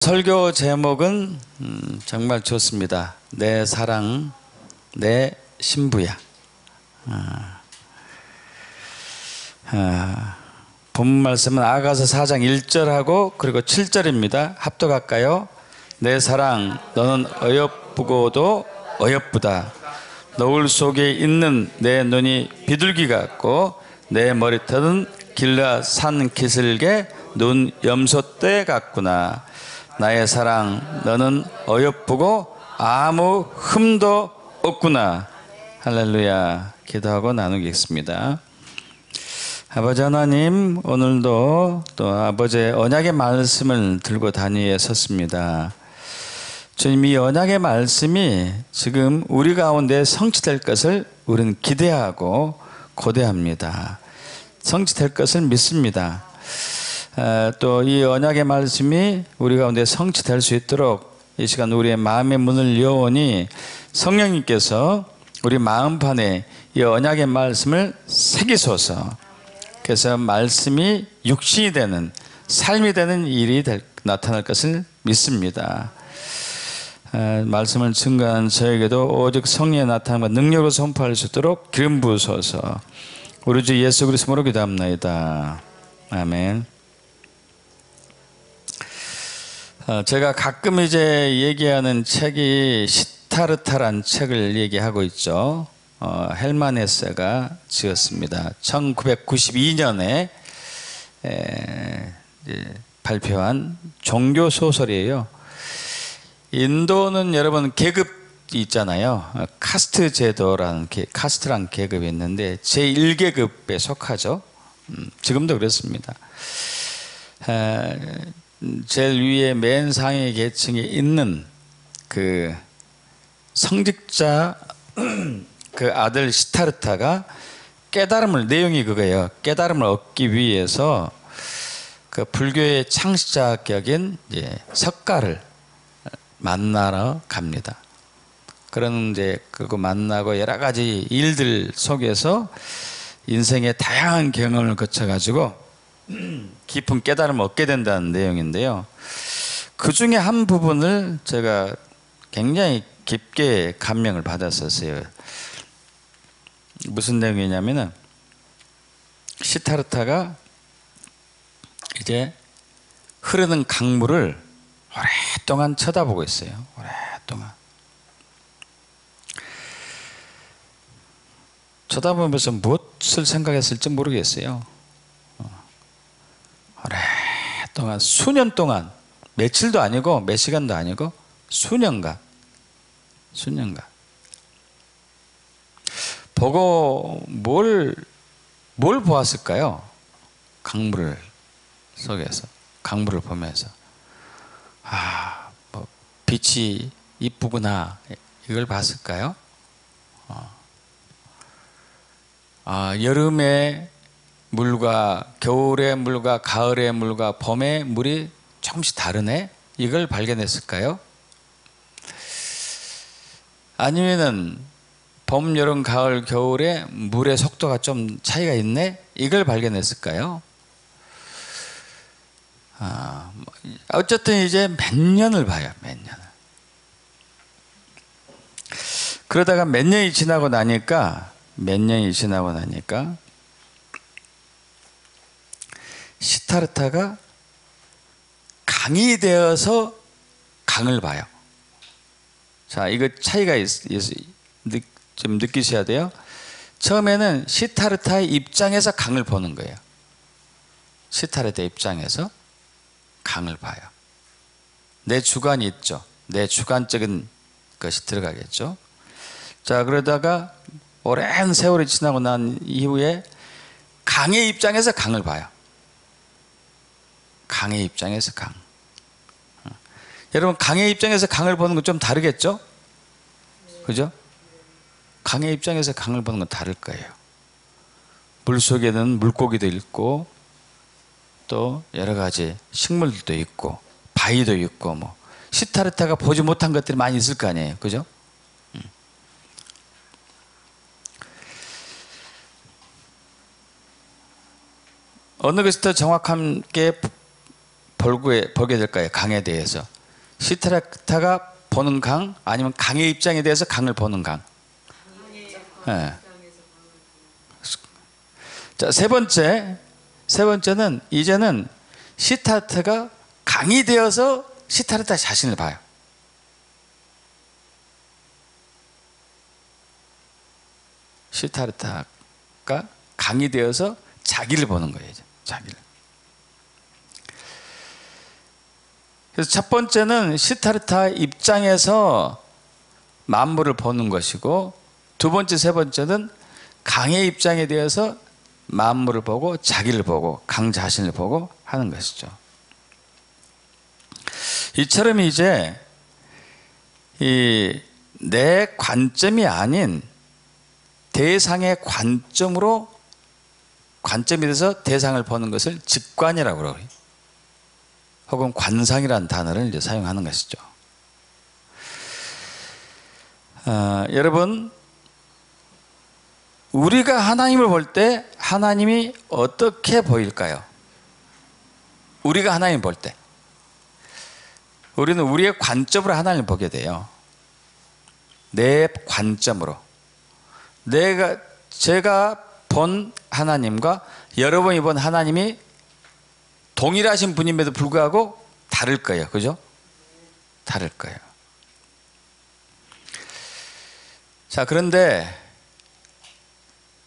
설교 제목은 정말 좋습니다. 내 사랑, 내 신부야. 본문 말씀은 아가서 4장 1절하고 그리고 7절입니다. 합독할까요? 내 사랑, 너는 어여쁘고도 어여쁘다. 노을 속에 있는 내 눈이 비둘기 같고 내 머리털은 길라 산 기슭의 눈 염소떼 같구나. 나의 사랑, 너는 어여쁘고 아무 흠도 없구나. 할렐루야. 기도하고 나누겠습니다. 아버지 하나님, 오늘도 또 아버지의 언약의 말씀을 들고 단위에 섰습니다. 주님, 이 언약의 말씀이 지금 우리 가운데 성취될 것을 우리는 기대하고 고대합니다. 성취될 것을 믿습니다. 또 이 언약의 말씀이 우리 가운데 성취될 수 있도록 이 시간 우리의 마음의 문을 여오니 성령님께서 우리 마음판에 이 언약의 말씀을 새기소서. 그래서 말씀이 육신이 되는, 삶이 되는 일이 나타날 것을 믿습니다. 말씀을 증거하는 저에게도 오직 성령의 나타남과 능력으로 선포할 수 있도록 기름 부으소서. 우리 주 예수 그리스도로 기도합나이다. 아멘. 제가 가끔 이제 얘기하는 책이 시타르타란 책을 얘기하고 있죠. 헬만 헤세가 지었습니다. 1992년에 발표한 종교 소설이에요. 인도는 여러분 계급이 있잖아요. 카스트 제도라는 카스트란 계급이 있는데 제1계급에 속하죠. 지금도 그렇습니다. 제일 위에 맨 상위 계층에 있는 그 성직자 그 아들 시타르타가 깨달음을, 내용이 그거예요. 깨달음을 얻기 위해서 그 불교의 창시자격인 석가를 만나러 갑니다. 그런데 그거 만나고 여러 가지 일들 속에서 인생의 다양한 경험을 거쳐가지고 깊은 깨달음을 얻게 된다는 내용인데요. 그 중에 한 부분을 제가 굉장히 깊게 감명을 받았었어요. 무슨 내용이냐면은 시타르타가 이제 흐르는 강물을 오랫동안 쳐다보고 있어요. 오랫동안. 쳐다보면서 무엇을 생각했을지 모르겠어요. 오랫동안, 수년 동안, 며칠도 아니고 몇 시간도 아니고 수년간 보고 뭘 보았을까요? 강물 속에서, 강물을 보면서 뭐 빛이 이쁘구나, 이걸 봤을까요? 여름에 물과 겨울의 물과 가을의 물과 봄의 물이 조금씩 다르네? 이걸 발견했을까요? 아니면은 봄, 여름, 가을, 겨울에 물의 속도가 좀 차이가 있네? 이걸 발견했을까요? 어쨌든 이제 몇 년을 봐요. 몇 년을. 그러다가 몇 년이 지나고 나니까 시타르타가 강이 되어서 강을 봐요. 자, 이거 차이가 좀 느끼셔야 돼요. 처음에는 시타르타의 입장에서 강을 보는 거예요. 시타르타 입장에서 강을 봐요. 내 주관이 있죠. 내 주관적인 것이 들어가겠죠. 자, 그러다가 오랜 세월이 지나고 난 이후에 강의 입장에서 강을 봐요. 강의 입장에서 강. 여러분, 강의 입장에서 강을 보는 건 좀 다르겠죠? 그죠? 강의 입장에서 강을 보는 건 다를 거예요. 물 속에는 물고기도 있고 또 여러 가지 식물들도 있고 바위도 있고 뭐 시타르타가 보지 못한 것들이 많이 있을 거 아니에요. 그죠? 어느 것이 더 정확하게 보게 될까요? 강에 대해서. 시타르타가 보는 강, 아니면 강의 입장에 대해서 강을 보는 강. 네. 자, 세 번째는 이제는 시타르타가 강이 되어서 시타르타 자신을 봐요. 시타르타가 강이 되어서 자기를 보는 거예요. 이제 자기를. 그래서 첫 번째는 시타르타 입장에서 만물을 보는 것이고, 두 번째, 세 번째는 강의 입장에 대해서 만물을 보고 자기를 보고 강 자신을 보고 하는 것이죠. 이처럼 이제 내 관점이 아닌 대상의 관점이 돼서 대상을 보는 것을 직관이라고 그래요. 혹은 관상이라는 단어를 이제 사용하는 것이죠. 여러분, 우리가 하나님을 볼 때 하나님이 어떻게 보일까요? 우리가 하나님을 볼 때 우리는 우리의 관점으로 하나님을 보게 돼요. 내 관점으로. 제가 본 하나님과 여러분이 본 하나님이 동일하신 분임에도 불구하고 다를 거예요. 그죠? 다를 거예요. 자, 그런데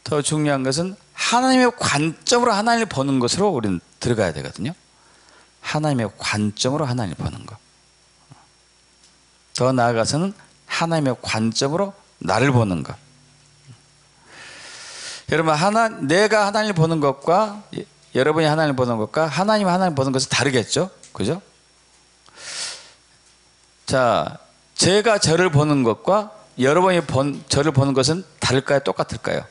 더 중요한 것은 하나님의 관점으로 하나님을 보는 것으로 우리는 들어가야 되거든요. 하나님의 관점으로 하나님을 보는 것. 더 나아가서는 하나님의 관점으로 나를 보는 것. 여러분, 내가 하나님을 보는 것과 여러분이 하나님을 보는 것과 하나님을 보는 것은 다르겠죠? 그죠? 자, 제가 저를 보는 것과 여러분이 저를 보는 것은 다를까요? 똑같을까요?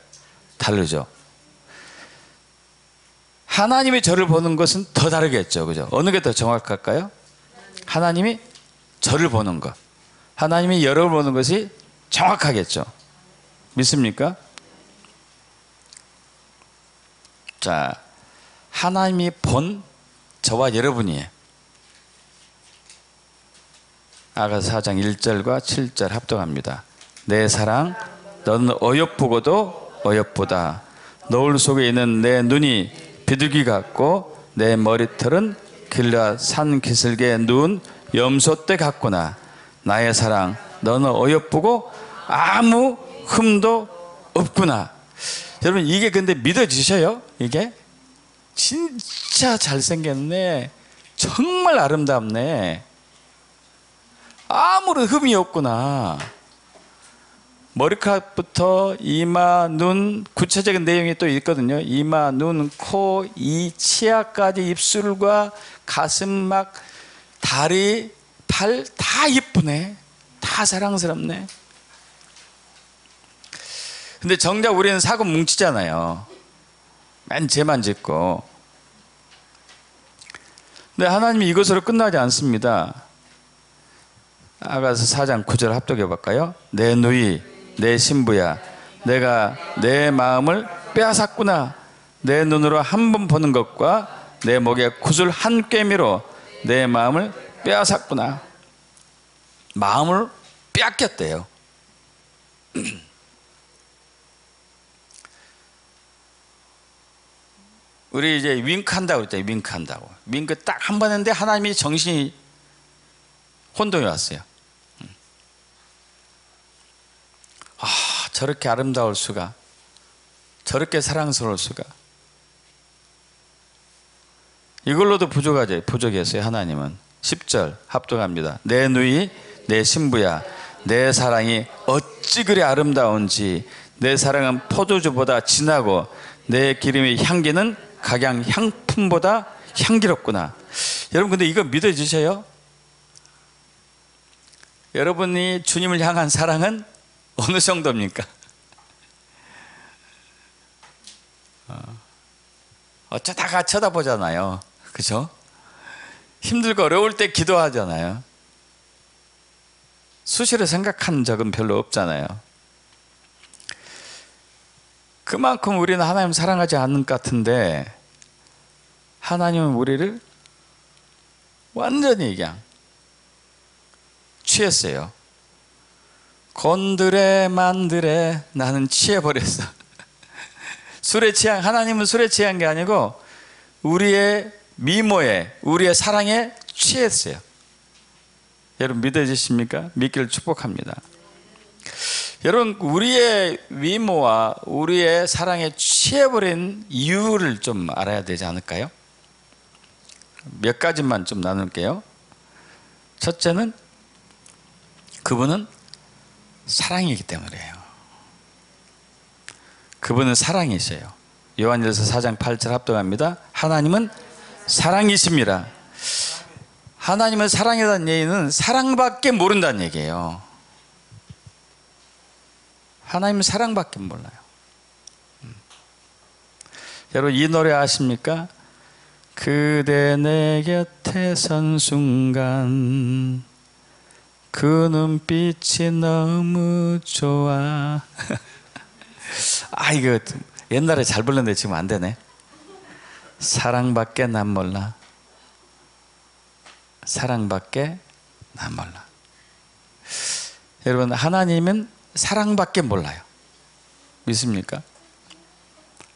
다르죠. 하나님이 저를 보는 것은 더 다르겠죠. 그죠? 어느 게 더 정확할까요? 하나님이 저를 보는 것. 하나님이 여러분을 보는 것이 정확하겠죠. 믿습니까? 자, 하나님이 본 저와 여러분이에요. 아가서 4장 1절과 7절 합독합니다. 내 사랑, 너는 어여쁘고도 어여쁘다. 노을 속에 있는 내 눈이 비둘기 같고 내 머리털은 길라 산 기슭에 누운 염소떼 같구나. 나의 사랑, 너는 어여쁘고 아무 흠도 없구나. 여러분, 이게 근데 믿어지셔요? 이게? 진짜 잘생겼네. 정말 아름답네. 아무런 흠이 없구나. 머리카락부터 이마, 눈, 구체적인 내용이 또 있거든요. 이마, 눈, 코, 이, 치아까지 입술과 가슴, 막 다리, 팔 다 이쁘네. 다 사랑스럽네. 근데 정작 우리는 사고 뭉치잖아요. 맨 죄만 짓고. 근데 하나님이 이것으로 끝나지 않습니다. 아가서 4장 9절 합독해 볼까요? 내 누이, 내 신부야, 내가 내 마음을 빼앗았구나. 내 눈으로 한 번 보는 것과 내 목에 구슬 한 꿰미로 내 마음을 빼앗았구나. 마음을 빼앗겼대요. 우리 이제 윙크한다고 그랬잖아요. 윙크한다고. 윙크 딱 한 번 했는데 하나님이 정신이 혼동이 왔어요. 아, 저렇게 아름다울 수가, 저렇게 사랑스러울 수가. 이걸로도 부족했어요. 하나님은 10절 합독합니다. 내 누이, 내 신부야, 내 사랑이 어찌 그리 아름다운지. 내 사랑은 포도주보다 진하고 내 기름의 향기는 각양 향품보다 향기롭구나. 여러분, 근데 이거 믿어지세요? 여러분이 주님을 향한 사랑은 어느 정도입니까? 어쩌다가 쳐다보잖아요. 그죠? 힘들고 어려울 때 기도하잖아요. 수시로 생각한 적은 별로 없잖아요. 그만큼 우리는 하나님 사랑하지 않는 것 같은데, 하나님은 우리를 완전히 그냥 취했어요. 곤드레 만드레 나는 취해버렸어. 하나님은 술에 취한 게 아니고 우리의 미모에, 우리의 사랑에 취했어요. 여러분 믿어지십니까? 믿기를 축복합니다. 여러분, 우리의 미모와 우리의 사랑에 취해버린 이유를 좀 알아야 되지 않을까요? 몇 가지만 좀 나눌게요. 첫째는 그분은 사랑이기 때문이에요. 그분은 사랑이세요. 요한일서 4장 8절 합독합니다. 하나님은 사랑이십니다. 하나님은 사랑이라는 얘기는 사랑밖에 모른다는 얘기예요. 하나님은 사랑밖에 몰라요. 여러분 이 노래 아십니까? 그대 내 곁에 선 순간 그 눈빛이 너무 좋아. 아, 이거 옛날에 잘 불렀는데 지금 안 되네. 사랑밖에 난 몰라. 사랑밖에 난 몰라. 여러분 하나님은 사랑밖에 몰라요. 믿습니까?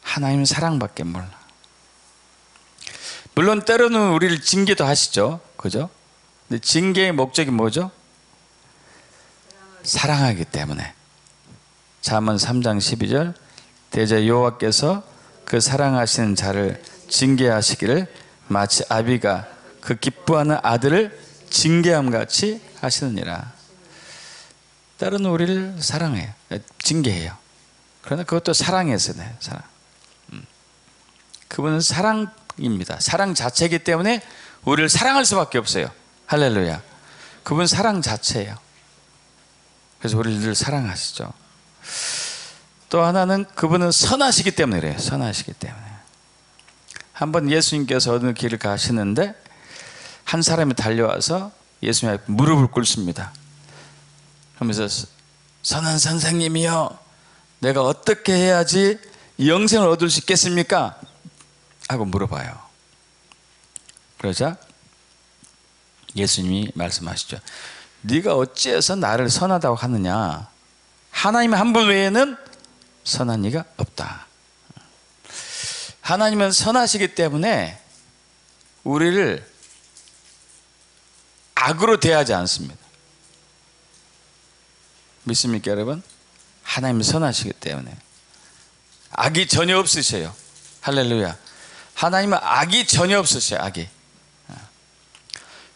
하나님은 사랑밖에 몰라. 물론 때로는 우리를 징계도 하시죠. 그죠? 근데 징계의 목적이 뭐죠? 사랑하기 때문에. 잠언 3장 12절 대저 여호와께서 그 사랑하시는 자를 징계하시기를 마치 아비가 그 기뻐하는 아들을 징계함 같이 하시느니라. 때로는 우리를 사랑해요. 징계해요. 그러나 그것도 사랑에서 네, 사랑. 그분은 사랑입니다. 사랑 자체이기 때문에 우리를 사랑할 수밖에 없어요. 할렐루야. 그분 사랑 자체예요. 그래서 우리를 늘 사랑하시죠. 또 하나는 그분은 선하시기 때문에 그래요. 선하시기 때문에. 한번 예수님께서 어느 길을 가시는데 한 사람이 달려와서 예수님 앞에 무릎을 꿇습니다. 그러면서 선한 선생님이요, 내가 어떻게 해야지 영생을 얻을 수 있겠습니까? 하고 물어봐요. 그러자 예수님이 말씀하시죠. 네가 어찌해서 나를 선하다고 하느냐? 하나님 한 분 외에는 선한 이가 없다. 하나님은 선하시기 때문에 우리를 악으로 대하지 않습니다. 믿습니까 여러분? 하나님은 선하시기 때문에 악이 전혀 없으셔요. 할렐루야. 하나님은 악이 전혀 없으셔요. 악이.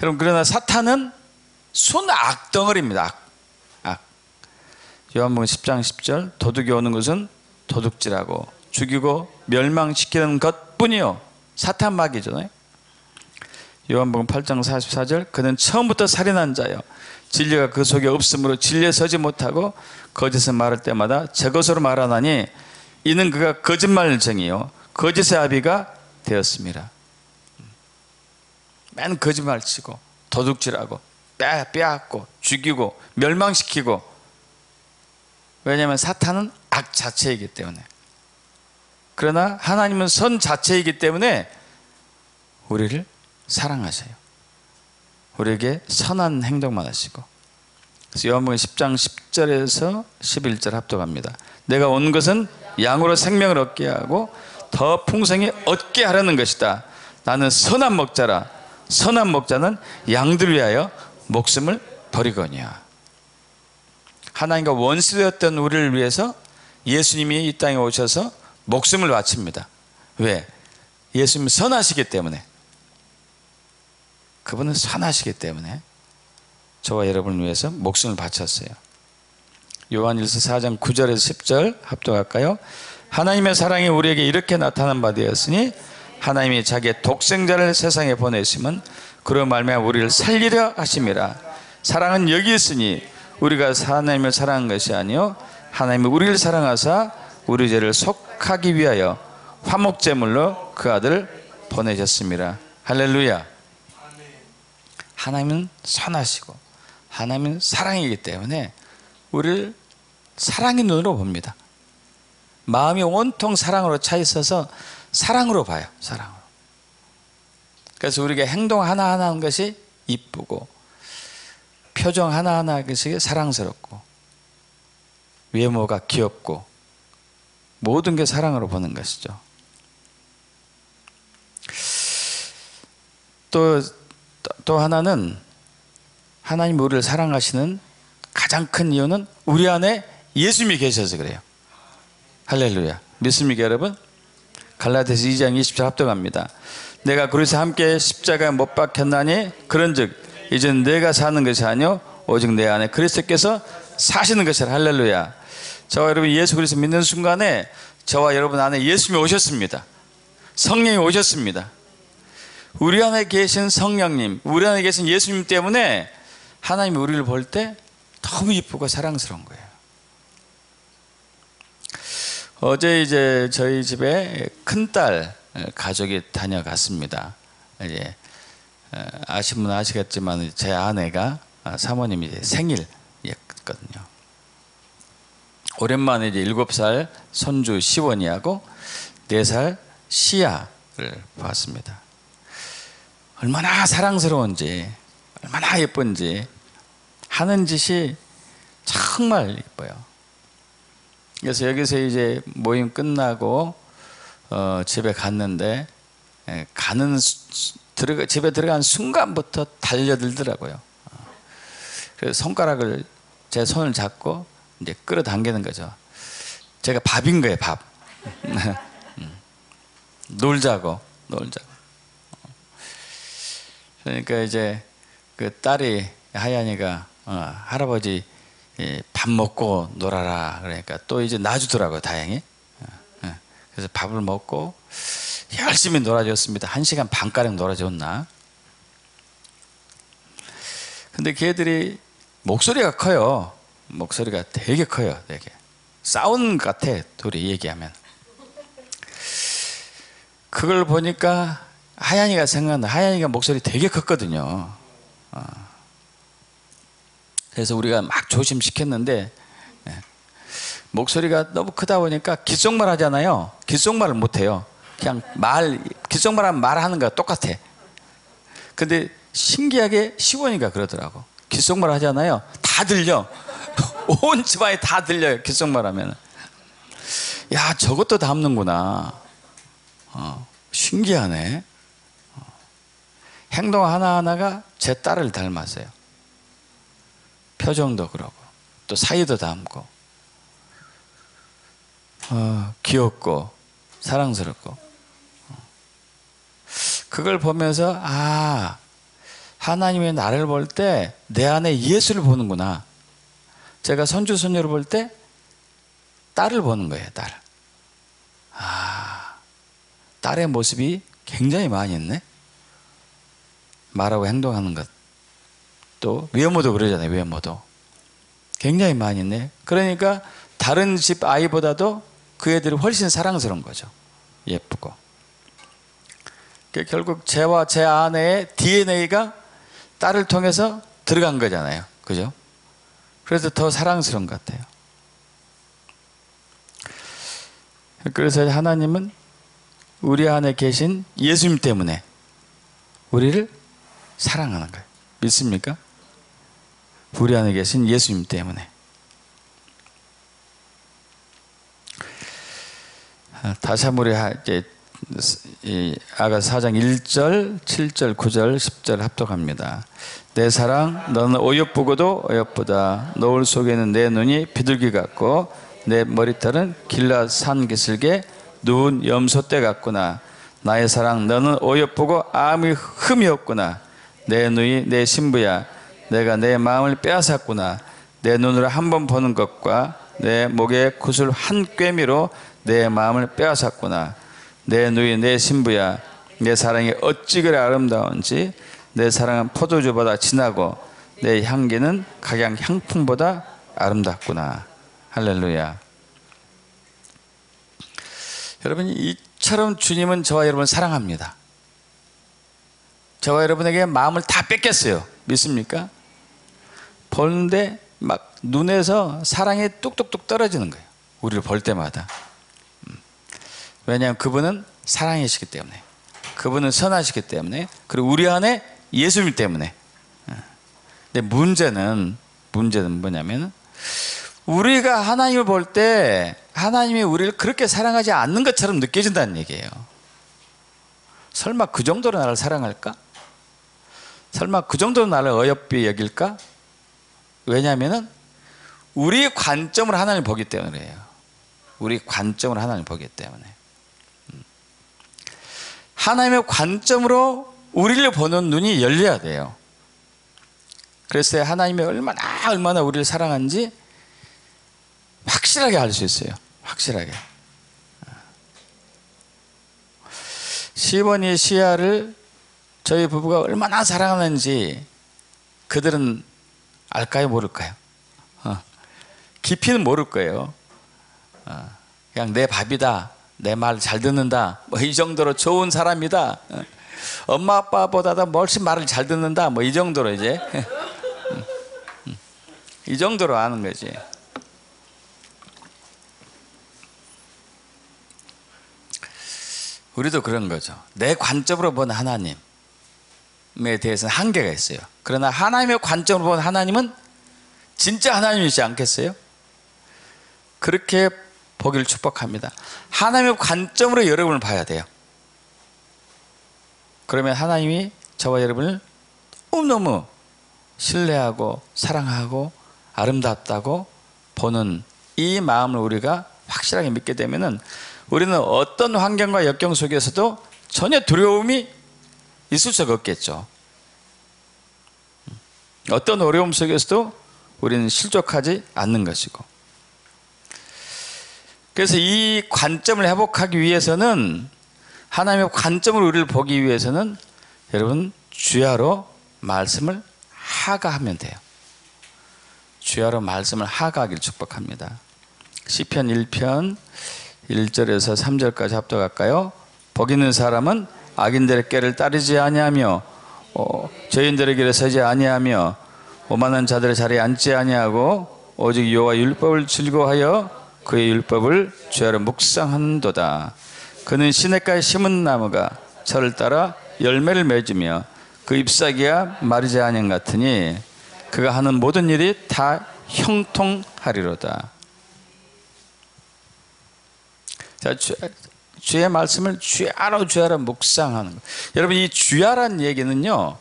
여러분 그러나 사탄은 순악 덩어리입니다. 악. 요한복음 10장 10절 도둑이 오는 것은 도둑질하고 죽이고 멸망시키는 것뿐이요. 사탄 마귀잖아요. 요한복음 8장 44절 그는 처음부터 살인한 자요, 진리가 그 속에 없으므로 진리에 서지 못하고 거짓을 말할 때마다 제 것으로 말하나니 이는 그가 거짓말쟁이요 거짓의 아비가 되었습니다. 맨 거짓말 치고 도둑질하고 빼앗고 죽이고 멸망시키고. 왜냐하면 사탄은 악 자체이기 때문에. 그러나 하나님은 선 자체이기 때문에 우리를 사랑하셔요. 우리에게 선한 행동만 하시고. 그래서 요한복음 10장 10절에서 11절 합독합니다. 내가 온 것은 양으로 생명을 얻게 하고 더 풍성히 얻게 하려는 것이다. 나는 선한 목자라. 선한 목자는 양들을 위하여 목숨을 버리거니와. 하나님과 원수되었던 우리를 위해서 예수님이 이 땅에 오셔서 목숨을 바칩니다. 왜? 예수님은 선하시기 때문에. 그분은 선하시기 때문에 저와 여러분을 위해서 목숨을 바쳤어요. 요한일서 4장 9절에서 10절 합독할까요? 하나님의 사랑이 우리에게 이렇게 나타난 바 되었으니 하나님이 자기의 독생자를 세상에 보내시면 그로 말미암아 우리를 살리려 하심이라. 사랑은 여기 있으니 우리가 하나님을 사랑한 것이 아니요 하나님이 우리를 사랑하사 우리 죄를 속하기 위하여 화목제물로 그 아들을 보내셨습니다. 할렐루야. 하나님은 선하시고 하나님은 사랑이기 때문에 우리를 사랑의 눈으로 봅니다. 마음이 온통 사랑으로 차 있어서 사랑으로 봐요. 사랑으로. 그래서 우리가 행동 하나하나 하는 것이 이쁘고 표정 하나하나 하는 것이 사랑스럽고 외모가 귀엽고 모든 게 사랑으로 보는 것이죠. 또 하나는 하나님 우리를 사랑하시는 가장 큰 이유는 우리 안에 예수님이 계셔서 그래요. 할렐루야. 믿습니까 여러분? 갈라디아서 2장 20절 합독합니다. 내가 그리스도와 함께 십자가에 못 박혔나니 그런즉 이젠 내가 사는 것이 아니요 오직 내 안에 그리스도께서 사시는 것이라. 할렐루야. 저와 여러분 예수 그리스도 믿는 순간에 저와 여러분 안에 예수님이 오셨습니다. 성령이 오셨습니다. 우리 안에 계신 성령님, 우리 안에 계신 예수님 때문에 하나님이 우리를 볼 때 너무 이쁘고 사랑스러운 거예요. 어제 이제 저희 집에 큰딸 가족이 다녀갔습니다. 이제 아시는 분은 아시겠지만 제 아내가 사모님이 이제 생일이었거든요. 오랜만에 이제 7살 손주 시원이하고 4살 시아를 봤습니다. 얼마나 사랑스러운지, 얼마나 예쁜지, 하는 짓이 정말 예뻐요. 그래서 여기서 이제 모임 끝나고 집에 갔는데 집에 들어간 순간부터 달려들더라고요. 그래서 손가락을 제 손을 잡고 이제 끌어당기는 거죠. 제가 밥인 거예요, 밥. 놀자고. 그러니까 이제 그 딸이 하얀이가 할아버지 밥 먹고 놀아라 그러니까 또 이제 놔주더라고요, 다행히. 그래서 밥을 먹고 열심히 놀아줬습니다. 1시간 반가량 놀아줬나. 근데 걔들이 목소리가 커요. 목소리가 되게 커요. 되게 싸우는 것 같아, 둘이 얘기하면. 그걸 보니까 하얀이가 생각나. 하얀이가 목소리 되게 컸거든요. 그래서 우리가 막 조심시켰는데 목소리가 너무 크다 보니까 귓속말 하잖아요. 귓속말을 못해요. 그냥 귓속말하면 말하는 거랑 똑같아. 근데 신기하게 시원이가 그러더라고. 귓속말 하잖아요. 다 들려. 온 집안에 다 들려요, 귓속말 하면. 야, 저것도 담는구나. 신기하네. 행동 하나하나가 제 딸을 닮았어요. 표정도 그러고 또 사이도 담고 귀엽고 사랑스럽고. 그걸 보면서 하나님이 나를 볼 때 내 안에 예수를 보는구나. 제가 손주 손녀를 볼 때 딸을 보는 거예요. 딸의 모습이 굉장히 많이 있네. 말하고 행동하는 것, 또 외모도 그러잖아요. 외모도 굉장히 많이 있네. 그러니까 다른 집 아이보다도 그 애들이 훨씬 사랑스러운 거죠. 예쁘고. 결국 제와 제 아내의 DNA가 딸을 통해서 들어간 거잖아요. 그죠? 그래서 더 사랑스러운 것 같아요. 그래서 하나님은 우리 안에 계신 예수님 때문에 우리를 사랑하는 거예요. 믿습니까? 우리 안에 계신 예수님 때문에. 다시 한번 우리 아가서 4장 1절, 7절, 9절, 10절 합독합니다. 내 사랑, 너는 어여쁘고도 어여쁘다. 노을 속에는 내 눈이 비둘기 같고 내 머리털은 길라 산 기슭에 누운 염소떼 같구나. 나의 사랑, 너는 어여쁘고 아무 흠이 없구나. 내 눈이 내 신부야. 내가 내 마음을 빼앗았구나. 내 눈으로 한 번 보는 것과 내 목의 구슬 한 꿰미로 내 마음을 빼앗았구나. 내 눈이 내 신부야. 내 사랑이 어찌 그리 아름다운지. 내 사랑은 포도주보다 진하고 내 향기는 각양 향품보다 아름답구나. 할렐루야. 여러분, 이처럼 주님은 저와 여러분을 사랑합니다. 저와 여러분에게 마음을 다 뺏겼어요. 믿습니까? 보는데 막 눈에서 사랑이 뚝뚝뚝 떨어지는 거예요. 우리를 볼 때마다. 왜냐하면 그분은 사랑이시기 때문에. 그분은 선하시기 때문에, 그리고 우리 안에 예수님 때문에. 근데 문제는 뭐냐면, 우리가 하나님을 볼 때 하나님이 우리를 그렇게 사랑하지 않는 것처럼 느껴진다는 얘기예요. 설마 그 정도로 나를 사랑할까? 설마 그 정도로 나를 어여삐 여길까? 왜냐하면 우리의 관점으로 하나님을 보기 때문에 그래요. 우리 관점으로 하나님을 보기 때문에. 하나님의 관점으로 우리를 보는 눈이 열려야 돼요. 그래서 하나님이 얼마나 우리를 사랑하는지 확실하게 알 수 있어요. 확실하게. 시몬이 시아를 저희 부부가 얼마나 사랑하는지 그들은 알까요? 모를까요? 깊이는 모를 거예요. 그냥 내 밥이다, 내 말 잘 듣는다, 뭐 이 정도로 좋은 사람이다, 엄마 아빠보다도 훨씬 말을 잘 듣는다, 뭐 이 정도로 이제 이 정도로 아는 거지. 우리도 그런 거죠. 내 관점으로 본 하나님에 대해서는 한계가 있어요. 그러나 하나님의 관점으로 본 하나님은 진짜 하나님이지 않겠어요? 그렇게 보기를 축복합니다. 하나님의 관점으로 여러분을 봐야 돼요. 그러면 하나님이 저와 여러분을 너무너무 신뢰하고 사랑하고 아름답다고 보는 이 마음을 우리가 확실하게 믿게 되면은 우리는 어떤 환경과 역경 속에서도 전혀 두려움이 있을 수가 없겠죠. 어떤 어려움 속에서도 우리는 실족하지 않는 것이고. 그래서 이 관점을 회복하기 위해서는, 하나님의 관점으로 우리를 보기 위해서는 여러분 주야로 말씀을 하가하면 돼요. 주야로 말씀을 하가하기를 축복합니다. 시편 1편 1절에서 3절까지 합독할까요? 복 있는 사람은 악인들의 꾀를 따르지 아니하며 죄인들의 길에 서지 아니하며 오만한 자들의 자리에 앉지 아니하고 오직 여호와 율법을 즐거워하여 그의 율법을 주야로 묵상한도다. 그는 시냇가에 심은 나무가 철을 따라 열매를 맺으며 그 잎사귀가 마르지 아니한 같으니 그가 하는 모든 일이 다 형통하리로다. 자, 주의 말씀을 주야로 묵상하는 것. 여러분, 이 주야란 얘기는요,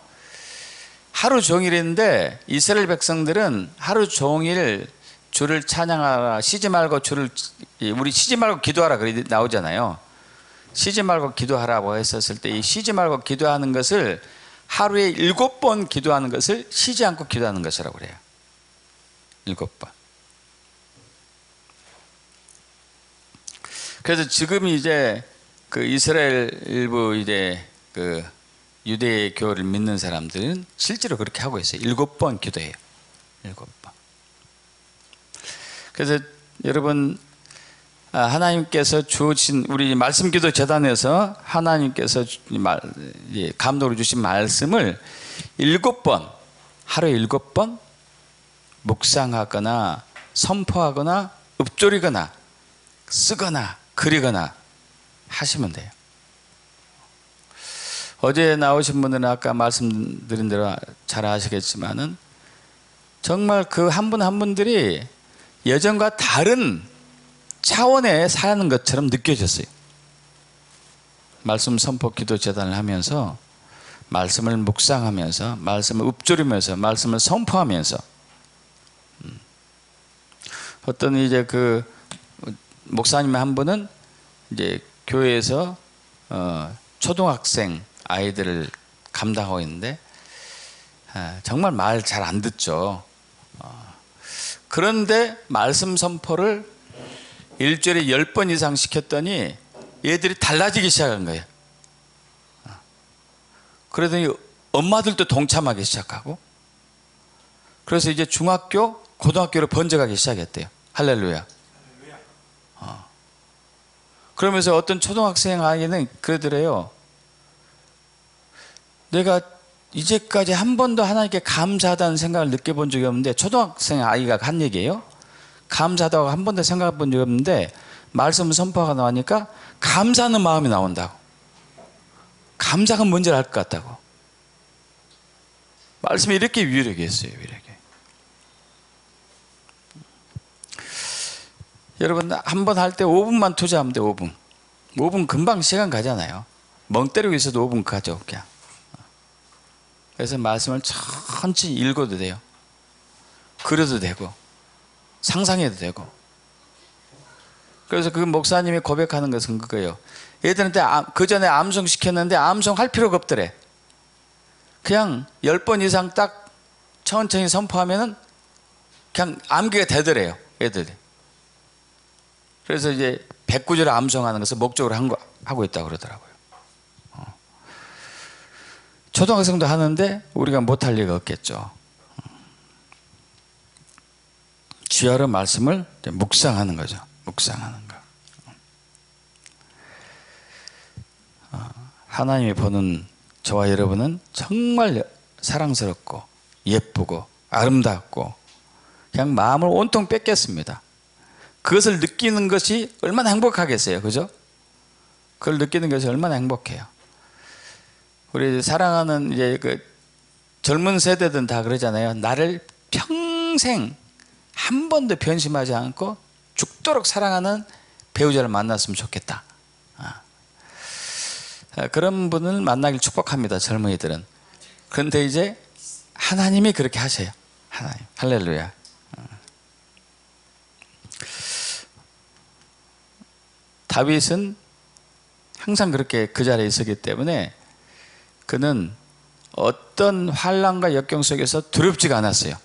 하루 종일인데 이스라엘 백성들은 하루 종일 주를 찬양하라, 쉬지 말고 우리 쉬지 말고 기도하라 그래 나오잖아요. 쉬지 말고 기도하라고 했었을 때 이 쉬지 말고 기도하는 것을 하루에 7번 기도하는 것을 쉬지 않고 기도하는 것이라고 그래요. 7번. 그래서 지금 이제 그 이스라엘 일부 이제 그 유대교를 믿는 사람들은 실제로 그렇게 하고 있어요. 7번 기도해요. 7번. 그래서 여러분, 하나님께서 주신 우리 말씀 기도 재단에서 하나님께서 감독으로 주신 말씀을 7번, 하루에 7번 묵상하거나 선포하거나 읊조리거나 쓰거나 그리거나 하시면 돼요. 어제 나오신 분들은 아까 말씀드린 대로 잘 아시겠지만은 정말 그 한 분 한 분들이 예전과 다른 차원에 사는 것처럼 느껴졌어요. 말씀 선포 기도 재단을 하면서 말씀을 묵상하면서 말씀을 읊조리면서 말씀을 선포하면서 어떤 이제 그 목사님 한 분은 이제 교회에서 초등학생 아이들을 감당하고 있는데 정말 말 잘 안 듣죠. 그런데 말씀 선포를 일주일에 10번 이상 시켰더니 얘들이 달라지기 시작한 거예요. 그러더니 엄마들도 동참하기 시작하고, 그래서 이제 중학교, 고등학교로 번져가기 시작했대요. 할렐루야. 그러면서 어떤 초등학생 아이는 그러더래요. 내가 이제까지 한 번도 하나님께 감사하다는 생각을 느껴본 적이 없는데, 초등학생 아이가 한 얘기예요. 감사하다고 한 번도 생각해 본 적이 없는데 말씀 선포가 나오니까 감사하는 마음이 나온다고. 감사가 뭔지 알 것 같다고. 말씀이 이렇게 위력이 있어요. 위력이. 여러분 한 번 할 때 5분만 투자하면 돼. 5분. 5분 금방 시간 가잖아요. 멍 때리고 있어도 5분 가죠. 그냥. 그래서 말씀을 천천히 읽어도 돼요. 그려도 되고 상상해도 되고. 그래서 그 목사님이 고백하는 것은 그거예요. 얘들한테 그 전에 암송 시켰는데 암송 할 필요가 없더래. 그냥 10번 이상 딱 천천히 선포하면은 그냥 암기가 되더래요. 애들이. 그래서 이제 109절 암송하는 것을 목적으로 하고 있다고 그러더라고요. 초등학생도 하는데 우리가 못할 리가 없겠죠. 주야로 말씀을 묵상하는 거죠. 묵상하는 거. 하나님이 보는 저와 여러분은 정말 사랑스럽고 예쁘고 아름답고 그냥 마음을 온통 뺏겼습니다. 그것을 느끼는 것이 얼마나 행복하겠어요. 그죠? 그걸 느끼는 것이 얼마나 행복해요. 우리 사랑하는 이제 그 젊은 세대들은 다 그러잖아요. 나를 평생 한 번도 변심하지 않고 죽도록 사랑하는 배우자를 만났으면 좋겠다. 그런 분을 만나길 축복합니다. 젊은이들은. 그런데 이제 하나님이 그렇게 하세요. 하나님. 할렐루야. 다윗은 항상 그렇게 그 자리에 있었기 때문에 그는 어떤 환난과 역경 속에서 두렵지가 않았어요.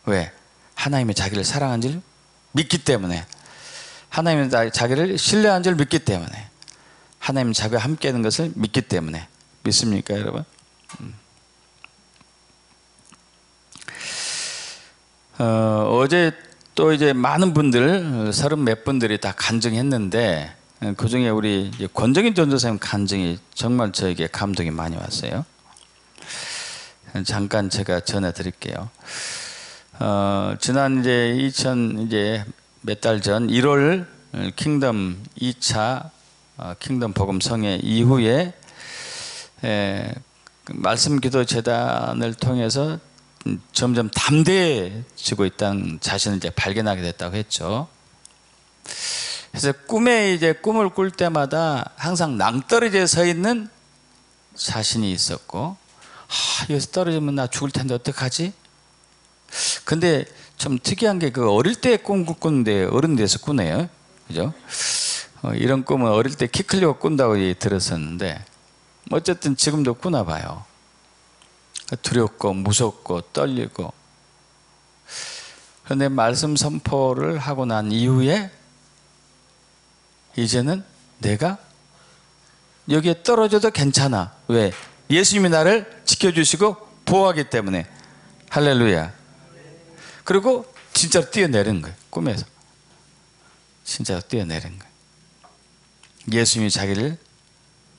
왜? 하나님이 자기를 사랑한 줄 믿기 때문에, 하나님이 자기를 신뢰한 줄 믿기 때문에, 하나님 자기와 함께 하는 것을 믿기 때문에. 믿습니까, 여러분? 어제 또 이제 많은 분들, 30몇 분들이 다 간증했는데, 그 중에 우리 권정인 전도사님 간증이 정말 저에게 감동이 많이 왔어요. 잠깐 제가 전해 드릴게요. 지난 이제 몇 달 전 1월 킹덤 2차 킹덤 복음 성회 이후에 말씀 기도 재단을 통해서 점점 담대해지고 있다는 자신을 이제 발견하게 됐다고 했죠. 그래서 꿈을 꿀 때마다 항상 낭떠러지에 서 있는 자신이 있었고, 여기서 떨어지면 나 죽을 텐데 어떡하지? 근데 좀 특이한 게 그 어릴 때 꿈 꾸는데 어른 돼서 꾸네요. 그죠? 이런 꿈은 어릴 때 키 크려고 꾼다고 들었었는데, 어쨌든 지금도 꾸나 봐요. 두렵고 무섭고 떨리고. 그런데 말씀 선포를 하고 난 이후에 이제는 내가 여기에 떨어져도 괜찮아. 왜? 예수님이 나를 지켜주시고 보호하기 때문에. 할렐루야. 그리고 진짜로 뛰어내린 거예요. 꿈에서. 진짜로 뛰어내린 거예요. 예수님이 자기를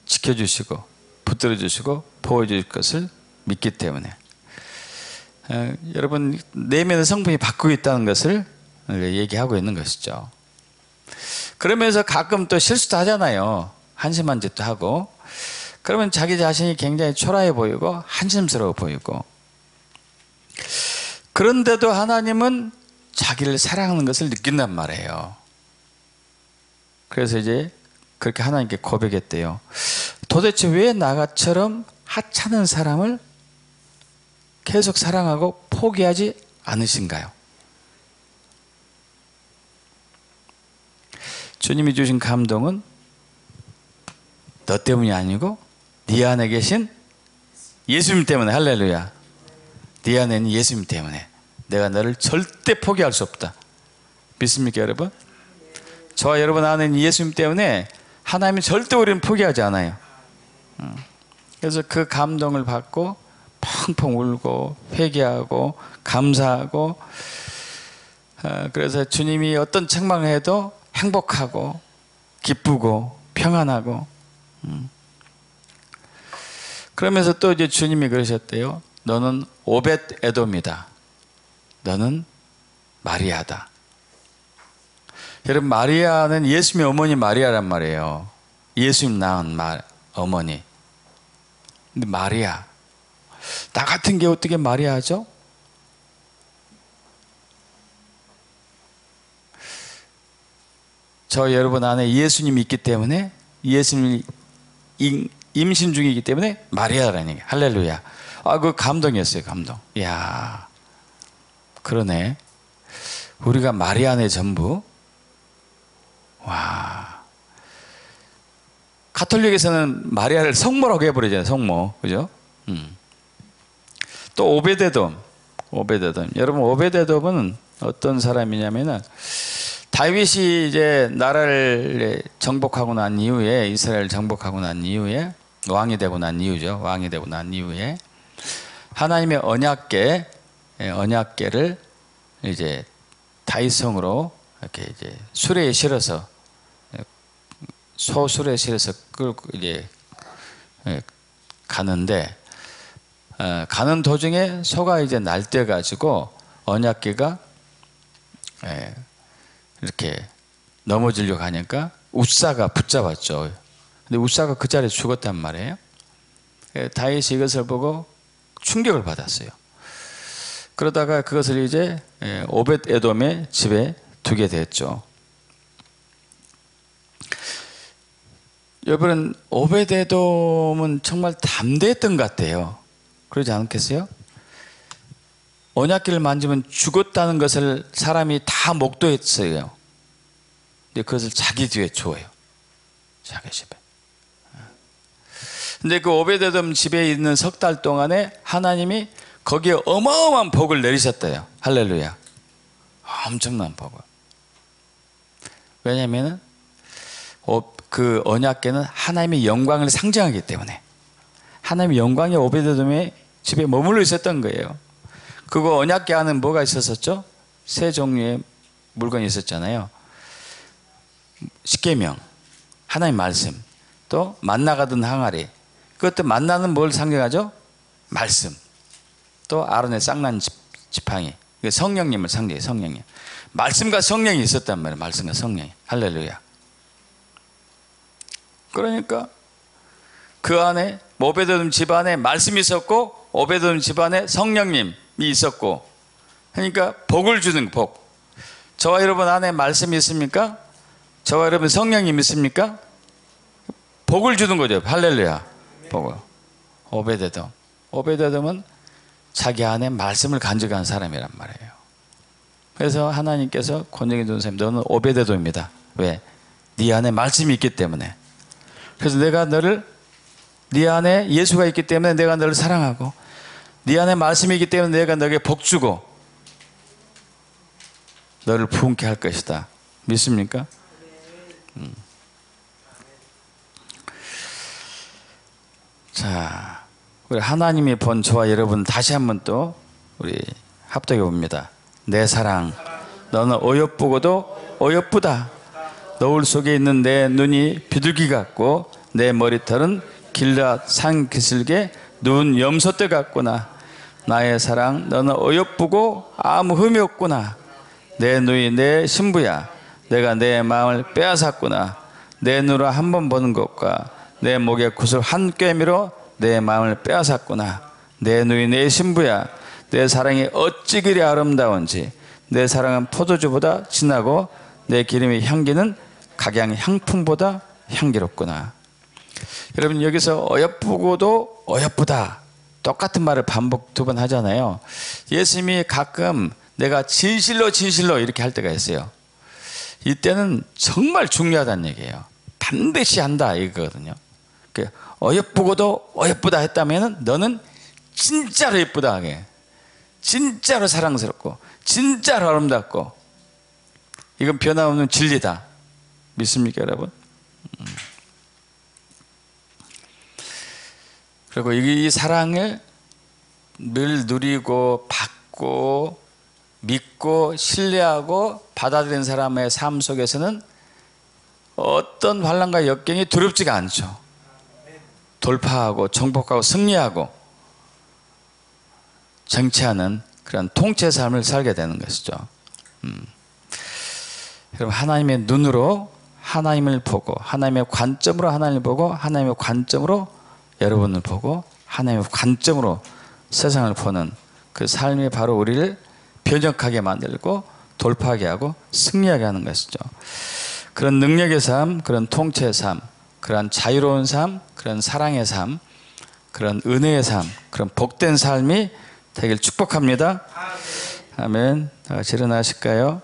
지켜주시고 붙들어주시고 보호해줄 것을 믿기 때문에. 여러분 내면의 성분이 바뀌고 있다는 것을 얘기하고 있는 것이죠. 그러면서 가끔 또 실수도 하잖아요. 한심한 짓도 하고. 그러면 자기 자신이 굉장히 초라해 보이고 한심스러워 보이고. 그런데도 하나님은 자기를 사랑하는 것을 느낀단 말이에요. 그래서 이제 그렇게 하나님께 고백했대요. 도대체 왜 나처럼 하찮은 사람을 계속 사랑하고 포기하지 않으신가요? 주님이 주신 감동은 너 때문이 아니고 네 안에 계신 예수님 때문에. 할렐루야. 네 안에 있는 예수님 때문에 내가 너를 절대 포기할 수 없다. 믿습니까, 여러분? 저와 여러분 안에 있는 예수님 때문에 하나님이 절대 우리는 포기하지 않아요. 그래서 그 감동을 받고 펑펑 울고 회개하고 감사하고, 그래서 주님이 어떤 책망을 해도 행복하고 기쁘고 평안하고. 그러면서 또 이제 주님이 그러셨대요. 너는 오벳 에돔이다. 너는 마리아다. 여러분 마리아는 예수님의 어머니 마리아란 말이에요. 예수님 낳은 어머니. 근데 마리아. 나 같은 게 어떻게 마리아죠? 저 여러분 안에 예수님이 있기 때문에, 예수님이 임신 중이기 때문에 마리아라는 얘기. 할렐루야. 아, 그 감동이었어요, 감동. 이야, 그러네. 우리가 마리아네 전부. 와. 가톨릭에서는 마리아를 성모라고 해버리잖아요, 성모. 그죠? 또 오베데돔. 여러분, 오베데돔은 어떤 사람이냐면은, 다윗이 이제 나라를 정복하고 난 이후에, 이스라엘 정복하고 난 이후에, 왕이 되고 난 이후죠. 왕이 되고 난 이후에 하나님의 언약궤를 이제 다윗성으로 이렇게 이제 수레에 실어서, 소수레에 실어서 끌고 이제 가는데, 가는 도중에 소가 이제 날뛰어 가지고 언약궤가 이렇게 넘어지려고 하니까 웃사가 붙잡았죠. 근데 웃사가 그 자리에 죽었단 말이에요. 다윗이 이것을 보고 충격을 받았어요. 그러다가 그것을 이제 오벳 에돔의 집에 두게 됐죠. 여러분, 오벳 에돔은 정말 담대했던 것 같아요. 그러지 않겠어요? 언약궤를 만지면 죽었다는 것을 사람이 다 목도했어요. 근데 그것을 자기 뒤에 줘요. 자기 집에. 근데 그 오베데돔 집에 있는 석 달 동안에 하나님이 거기에 어마어마한 복을 내리셨대요. 할렐루야. 엄청난 복을. 왜냐하면 그 언약궤는 하나님의 영광을 상징하기 때문에, 하나님의 영광이 오베데돔의 집에 머물러 있었던 거예요. 그거 언약궤 안에 뭐가 있었었죠? 세 종류의 물건이 있었잖아요. 십계명, 하나님 말씀, 또 만나가던 항아리. 그것도 만나는 뭘 상징하죠? 말씀. 또 아론의 쌍난 지팡이. 성령님을 상징해요. 성령님. 말씀과 성령이 있었단 말이에요. 말씀과 성령이. 할렐루야. 그러니까 그 안에 오베데돔 집안에 말씀이 있었고, 오베데돔 집안에 성령님이 있었고, 그러니까 복을 주는 복. 저와 여러분 안에 말씀이 있습니까? 저와 여러분 성령님 있습니까? 복을 주는 거죠. 할렐루야. 복을. 오베데돔은 자기 안에 말씀을 간직한 사람이란 말이에요. 그래서 하나님께서 권정희 전사님, 너는 오베데돔입니다. 왜? 네 안에 말씀이 있기 때문에. 그래서 내가 너를, 네 안에 예수가 있기 때문에 내가 너를 사랑하고, 네 안에 말씀이 있기 때문에 내가 너에게 복 주고 너를 부흥케 할 것이다. 믿습니까? 자, 우리 하나님이 본 저와 여러분 다시 한번 또 우리 합독해 봅니다. 내 사랑, 너는 어여쁘고도 어여쁘다. 노을 속에 있는 내 눈이 비둘기 같고, 내 머리털은 길앗 산 기슭에 누운 염소떼 같구나. 나의 사랑, 너는 어여쁘고 아무 흠이 없구나. 내 누이 내 신부야. 내가 내 마음을 빼앗았구나. 내 눈으로 한 번 보는 것과 내 목의 구슬 한 꿰미로 내 마음을 빼앗았구나. 내 누이 내 신부야. 내 사랑이 어찌 그리 아름다운지. 내 사랑은 포도주보다 진하고 내 기름의 향기는 각양 향품보다 향기롭구나. 여러분, 여기서 어여쁘고도 어여쁘다, 똑같은 말을 반복 2번 하잖아요. 예수님이 가끔 내가 진실로 진실로 이렇게 할 때가 있어요. 이때는 정말 중요하다는 얘기예요. 반드시 한다 이거거든요. 어여쁘고도 어여쁘다 했다면 너는 진짜로 예쁘다, 진짜로 사랑스럽고 진짜로 아름답고, 이건 변함없는 진리다. 믿습니까 여러분? 그리고 이 사랑을 늘 누리고 받고 믿고 신뢰하고 받아들인 사람의 삶 속에서는 어떤 환난과 역경이 두렵지가 않죠. 돌파하고 정복하고 승리하고 정치하는 그런 통치의 삶을 살게 되는 것이죠. 여러분, 하나님의 눈으로 하나님을 보고 하나님의 관점으로 하나님을 보고 하나님의 관점으로 여러분을 보고 하나님의 관점으로 세상을 보는 그 삶이 바로 우리를 변혁하게 만들고 돌파하게 하고 승리하게 하는 것이죠. 그런 능력의 삶, 그런 통치의 삶, 그런 자유로운 삶, 그런 사랑의 삶, 그런 은혜의 삶, 그런 복된 삶이 되길 축복합니다. 아멘. 다 같이 일어나실까요?